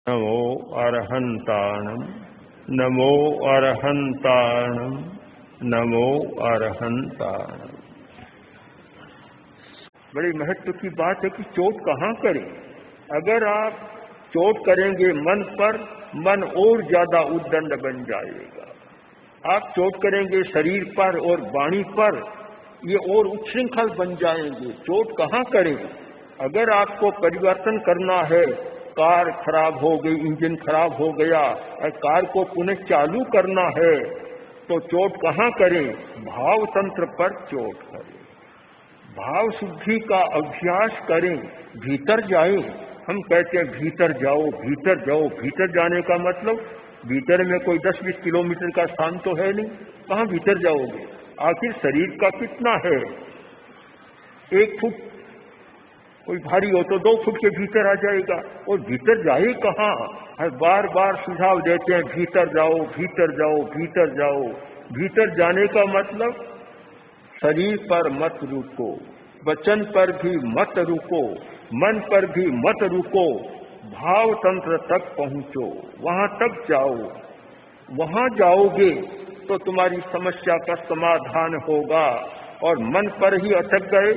नमो अरहंताणम, नमो अरहंताणम, नमो अरहंताणम। बड़ी महत्व की बात है कि चोट कहाँ करें। अगर आप चोट करेंगे मन पर, मन और ज्यादा उद्दंड बन जाएगा। आप चोट करेंगे शरीर पर और वाणी पर, ये और उच्छृंखल बन जाएंगे। चोट कहाँ करें। अगर आपको परिवर्तन करना है, कार खराब हो गई, इंजन खराब हो गया, कार को पुनः चालू करना है, तो चोट कहाँ करें। भाव तंत्र पर चोट करें। भाव शुद्धि का अभ्यास करें, भीतर जाएं। हम कहते हैं भीतर जाओ, भीतर जाओ। भीतर जाने का मतलब भीतर में कोई 10-20 किलोमीटर का स्थान तो है नहीं, कहाँ भीतर जाओगे। आखिर शरीर का कितना है, 1 फुट, कोई भारी हो तो 2 फुट के भीतर आ जाएगा। और भीतर जाए कहाँ। हर बार बार सुझाव देते हैं भीतर जाओ, भीतर जाओ, भीतर जाओ। भीतर जाने का मतलब शरीर पर मत रुको, वचन पर भी मत रुको, मन पर भी मत रुको। भाव तंत्र तक पहुंचो, वहां तक जाओ। वहां जाओगे तो तुम्हारी समस्या का समाधान होगा। और मन पर ही अटक गए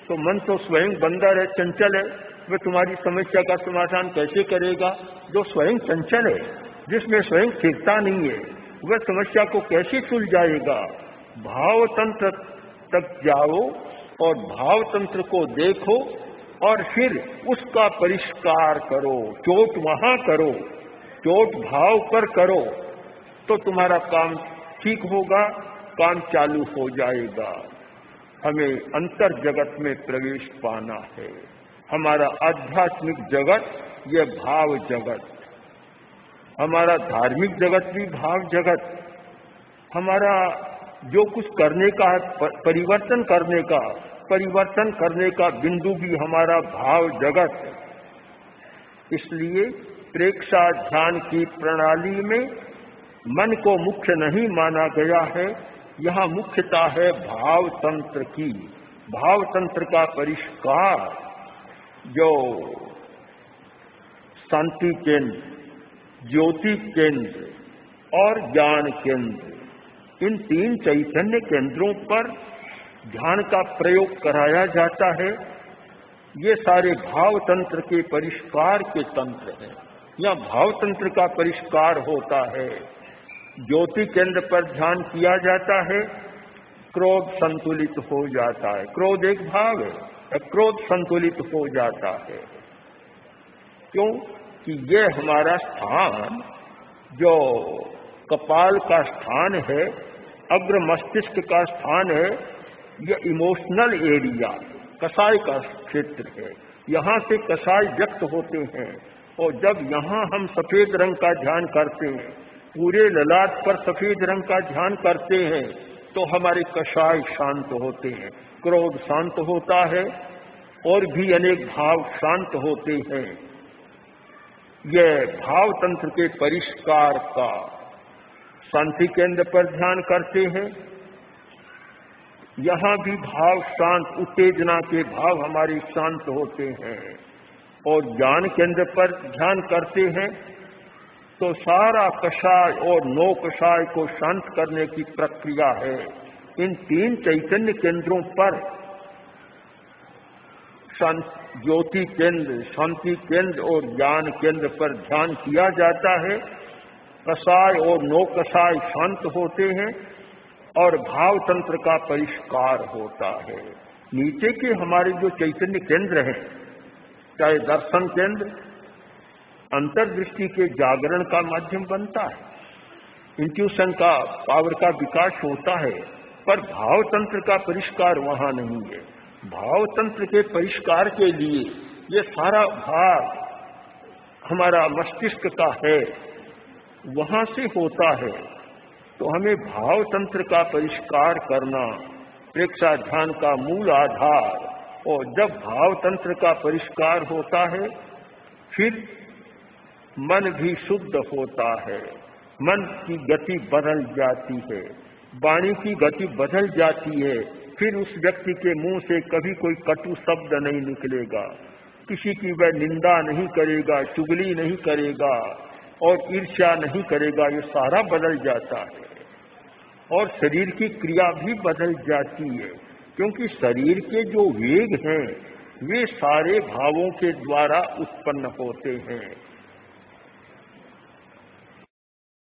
तो मन तो स्वयं बंदर है, चंचल है, वह तुम्हारी समस्या का समाधान कैसे करेगा। जो स्वयं चंचल है, जिसमें स्वयं स्थिरता नहीं है, वह समस्या को कैसे सुलझाएगा। भाव तंत्र तक जाओ और भाव तंत्र को देखो और फिर उसका परिष्कार करो। चोट वहां करो, चोट भाव पर करो, तो तुम्हारा काम ठीक होगा, काम चालू हो जाएगा। हमें अंतर जगत में प्रवेश पाना है। हमारा आध्यात्मिक जगत यह भाव जगत, हमारा धार्मिक जगत भी भाव जगत, हमारा जो कुछ करने का है, परिवर्तन करने का बिंदु भी हमारा भाव जगत है। इसलिए प्रेक्षा ध्यान की प्रणाली में मन को मुख्य नहीं माना गया है। यहाँ मुख्यता है भाव तंत्र की। भाव तंत्र का परिष्कार, जो शांति केंद्र, ज्योति केंद्र और ज्ञान केंद्र, इन 3 चैतन्य केंद्रों पर ध्यान का प्रयोग कराया जाता है। ये सारे भाव तंत्र के परिष्कार के तंत्र हैं। यहाँ भाव तंत्र का परिष्कार होता है। ज्योति केंद्र पर ध्यान किया जाता है, क्रोध संतुलित हो जाता है। क्रोध एक भाव है, क्रोध संतुलित हो जाता है। क्यों कि ये हमारा स्थान, जो कपाल का स्थान है, अग्र मस्तिष्क का स्थान है, यह इमोशनल एरिया, कसाय का क्षेत्र है। यहाँ से कसाय व्यक्त होते हैं। और जब यहाँ हम सफेद रंग का ध्यान करते हैं, पूरे ललाट पर सफेद रंग का ध्यान करते हैं, तो हमारे कसाय शांत होते हैं, क्रोध शांत होता है और भी अनेक भाव शांत होते हैं। यह भाव तंत्र के परिष्कार का शांति केंद्र पर ध्यान करते हैं। यहाँ भी भाव शांत, उत्तेजना के भाव हमारे शांत होते हैं। और ज्ञान केंद्र पर ध्यान करते हैं तो सारा कषाय और नौ कषाय को शांत करने की प्रक्रिया है। इन 3 चैतन्य केंद्रों पर ज्योति केंद्र, शांति केंद्र और ज्ञान केंद्र पर ध्यान किया जाता है। कषाय और नौ कषाय शांत होते हैं और भाव तंत्र का परिष्कार होता है। नीचे के हमारे जो चैतन्य केंद्र हैं, चाहे दर्शन केंद्र अंतर्दृष्टि के जागरण का माध्यम बनता है, इंट्यूशन का पावर का विकास होता है, पर भाव तंत्र का परिष्कार वहां नहीं है। भाव तंत्र के परिष्कार के लिए ये सारा भाग हमारा मस्तिष्क का है, वहां से होता है। तो हमें भाव तंत्र का परिष्कार करना प्रेक्षा ध्यान का मूल आधार। और जब भाव तंत्र का परिष्कार होता है, फिर मन भी शुद्ध होता है, मन की गति बदल जाती है, वाणी की गति बदल जाती है। फिर उस व्यक्ति के मुंह से कभी कोई कटु शब्द नहीं निकलेगा, किसी की वह निंदा नहीं करेगा, चुगली नहीं करेगा और ईर्ष्या नहीं करेगा। ये सारा बदल जाता है और शरीर की क्रिया भी बदल जाती है, क्योंकि शरीर के जो वेग हैं वे सारे भावों के द्वारा उत्पन्न होते हैं।